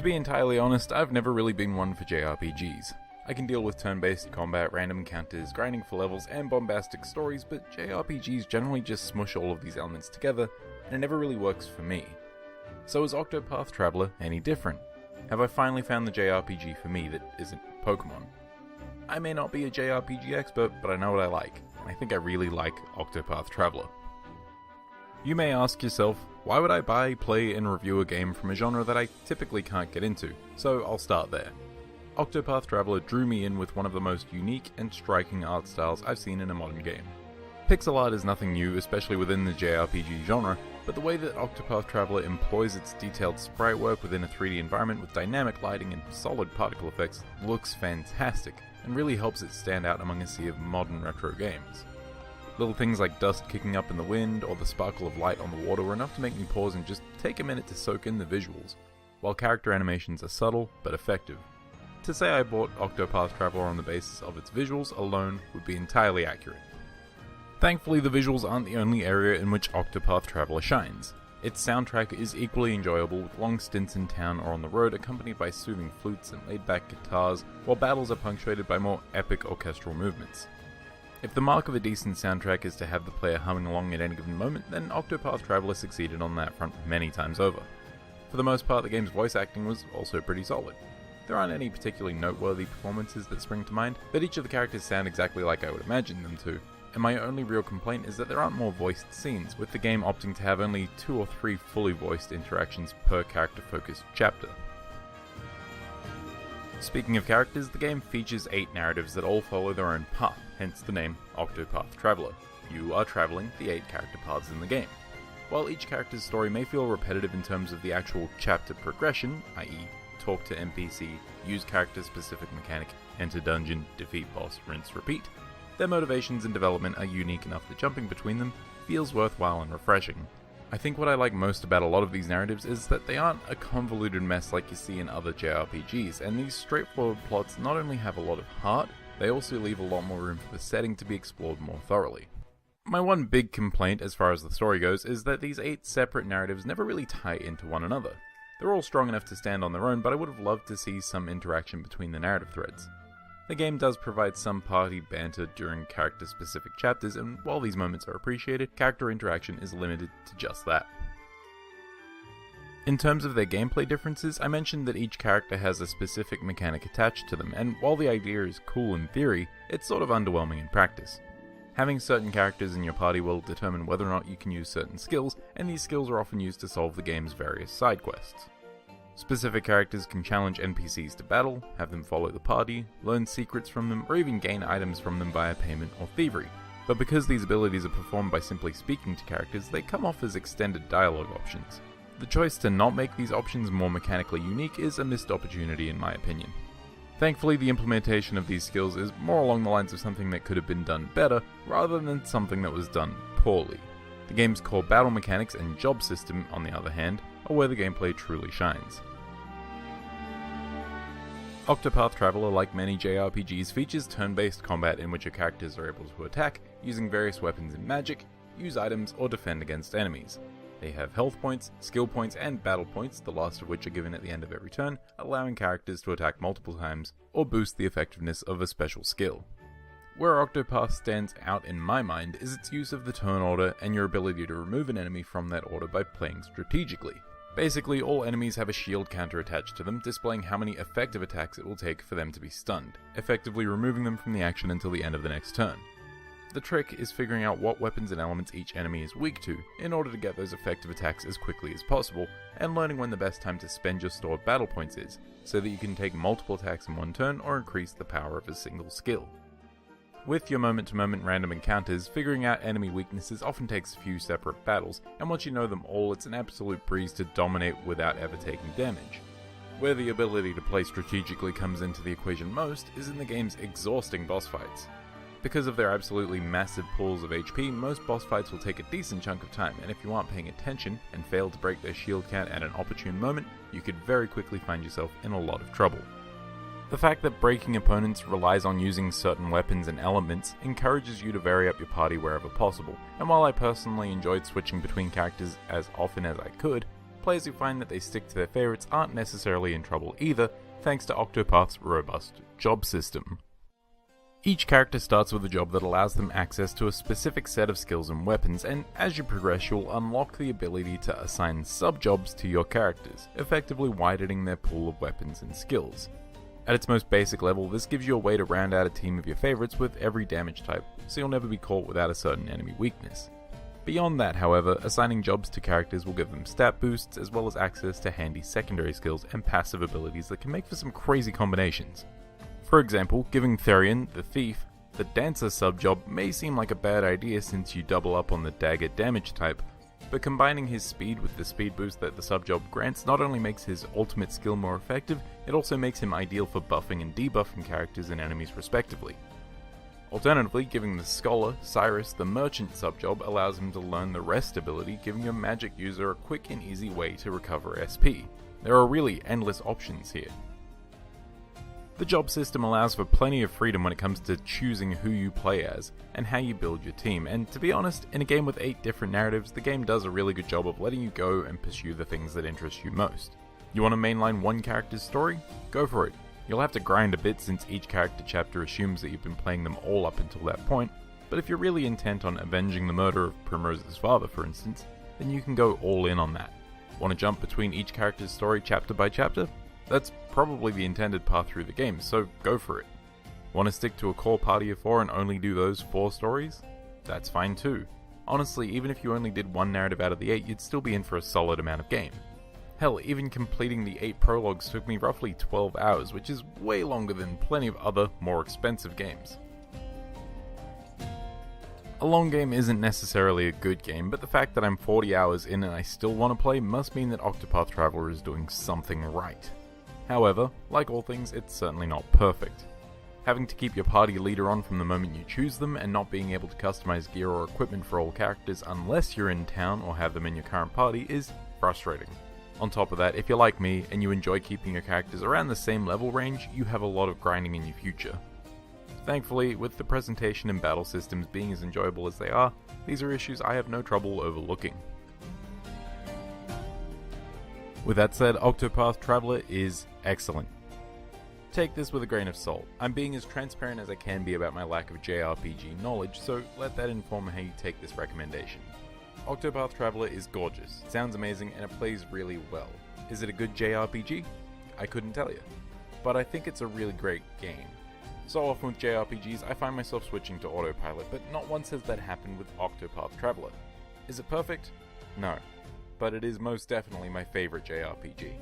To be entirely honest, I've never really been one for JRPGs. I can deal with turn-based combat, random encounters, grinding for levels, and bombastic stories, but JRPGs generally just smush all of these elements together, and it never really works for me. So is Octopath Traveler any different? Have I finally found the JRPG for me that isn't Pokemon? I may not be a JRPG expert, but I know what I like, and I think I really like Octopath Traveler. You may ask yourself, why would I buy, play, and review a game from a genre that I typically can't get into? So I'll start there. Octopath Traveler drew me in with one of the most unique and striking art styles I've seen in a modern game. Pixel art is nothing new, especially within the JRPG genre, but the way that Octopath Traveler employs its detailed sprite work within a 3D environment with dynamic lighting and solid particle effects looks fantastic, and really helps it stand out among a sea of modern retro games. Little things like dust kicking up in the wind or the sparkle of light on the water were enough to make me pause and just take a minute to soak in the visuals, while character animations are subtle but effective. To say I bought Octopath Traveler on the basis of its visuals alone would be entirely accurate. Thankfully, the visuals aren't the only area in which Octopath Traveler shines. Its soundtrack is equally enjoyable, with long stints in town or on the road accompanied by soothing flutes and laid-back guitars, while battles are punctuated by more epic orchestral movements. If the mark of a decent soundtrack is to have the player humming along at any given moment, then Octopath Traveler succeeded on that front many times over. For the most part, the game's voice acting was also pretty solid. There aren't any particularly noteworthy performances that spring to mind, but each of the characters sound exactly like I would imagine them to, and my only real complaint is that there aren't more voiced scenes, with the game opting to have only 2 or 3 fully voiced interactions per character-focused chapter. Speaking of characters, the game features 8 narratives that all follow their own path, hence the name Octopath Traveler. You are travelling the 8 character paths in the game. While each character's story may feel repetitive in terms of the actual chapter progression, i.e. talk to NPC, use character-specific mechanic, enter dungeon, defeat boss, rinse, repeat, their motivations and development are unique enough that jumping between them feels worthwhile and refreshing. I think what I like most about a lot of these narratives is that they aren't a convoluted mess like you see in other JRPGs, and these straightforward plots not only have a lot of heart, they also leave a lot more room for the setting to be explored more thoroughly. My one big complaint as far as the story goes is that these 8 separate narratives never really tie into one another. They're all strong enough to stand on their own, but I would have loved to see some interaction between the narrative threads. The game does provide some party banter during character-specific chapters, and while these moments are appreciated, character interaction is limited to just that. In terms of their gameplay differences, I mentioned that each character has a specific mechanic attached to them, and while the idea is cool in theory, it's sort of underwhelming in practice. Having certain characters in your party will determine whether or not you can use certain skills, and these skills are often used to solve the game's various side quests. Specific characters can challenge NPCs to battle, have them follow the party, learn secrets from them, or even gain items from them via payment or thievery. But because these abilities are performed by simply speaking to characters, they come off as extended dialogue options. The choice to not make these options more mechanically unique is a missed opportunity in my opinion. Thankfully, the implementation of these skills is more along the lines of something that could have been done better, rather than something that was done poorly. The game's core battle mechanics and job system, on the other hand, are where the gameplay truly shines. Octopath Traveler, like many JRPGs, features turn-based combat in which your characters are able to attack, using various weapons and magic, use items, or defend against enemies. They have health points, skill points, and battle points, the last of which are given at the end of every turn, allowing characters to attack multiple times, or boost the effectiveness of a special skill. Where Octopath stands out in my mind is its use of the turn order and your ability to remove an enemy from that order by playing strategically. Basically, all enemies have a shield counter attached to them, displaying how many effective attacks it will take for them to be stunned, effectively removing them from the action until the end of the next turn. The trick is figuring out what weapons and elements each enemy is weak to, in order to get those effective attacks as quickly as possible, and learning when the best time to spend your stored battle points is, so that you can take multiple attacks in one turn or increase the power of a single skill. With your moment-to-moment random encounters, figuring out enemy weaknesses often takes a few separate battles, and once you know them all, it's an absolute breeze to dominate without ever taking damage. Where the ability to play strategically comes into the equation most is in the game's exhausting boss fights. Because of their absolutely massive pools of HP, most boss fights will take a decent chunk of time, and if you aren't paying attention and fail to break their shield count at an opportune moment, you could very quickly find yourself in a lot of trouble. The fact that breaking opponents relies on using certain weapons and elements encourages you to vary up your party wherever possible, and while I personally enjoyed switching between characters as often as I could, players who find that they stick to their favourites aren't necessarily in trouble either, thanks to Octopath's robust job system. Each character starts with a job that allows them access to a specific set of skills and weapons, and as you progress you'll unlock the ability to assign sub-jobs to your characters, effectively widening their pool of weapons and skills. At its most basic level, this gives you a way to round out a team of your favourites with every damage type, so you'll never be caught without a certain enemy weakness. Beyond that, however, assigning jobs to characters will give them stat boosts as well as access to handy secondary skills and passive abilities that can make for some crazy combinations. For example, giving Therion, the Thief, the Dancer sub-job may seem like a bad idea since you double up on the dagger damage type, but combining his speed with the speed boost that the sub-job grants not only makes his ultimate skill more effective, it also makes him ideal for buffing and debuffing characters and enemies respectively. Alternatively, giving the Scholar, Cyrus, the Merchant sub-job allows him to learn the Rest ability, giving your magic user a quick and easy way to recover SP. There are really endless options here. The job system allows for plenty of freedom when it comes to choosing who you play as, and how you build your team, and to be honest, in a game with 8 different narratives, the game does a really good job of letting you go and pursue the things that interest you most. You want to mainline one character's story? Go for it. You'll have to grind a bit since each character chapter assumes that you've been playing them all up until that point, but if you're really intent on avenging the murder of Primrose's father, for instance, then you can go all in on that. Want to jump between each character's story chapter by chapter? That's probably the intended path through the game, so go for it. Want to stick to a core party of 4 and only do those 4 stories? That's fine too. Honestly, even if you only did one narrative out of the 8, you'd still be in for a solid amount of game. Hell, even completing the 8 prologues took me roughly 12 hours, which is way longer than plenty of other, more expensive games. A long game isn't necessarily a good game, but the fact that I'm 40 hours in and I still want to play must mean that Octopath Traveler is doing something right. However, like all things, it's certainly not perfect. Having to keep your party leader on from the moment you choose them, and not being able to customize gear or equipment for all characters unless you're in town or have them in your current party is frustrating. On top of that, if you're like me and you enjoy keeping your characters around the same level range, you have a lot of grinding in your future. Thankfully, with the presentation and battle systems being as enjoyable as they are, these are issues I have no trouble overlooking. With that said, Octopath Traveler is excellent. Take this with a grain of salt. I'm being as transparent as I can be about my lack of JRPG knowledge, so let that inform how you take this recommendation. Octopath Traveler is gorgeous, sounds amazing, and it plays really well. Is it a good JRPG? I couldn't tell you. But I think it's a really great game. So often with JRPGs, I find myself switching to autopilot, but not once has that happened with Octopath Traveler. Is it perfect? No. But it is most definitely my favorite JRPG.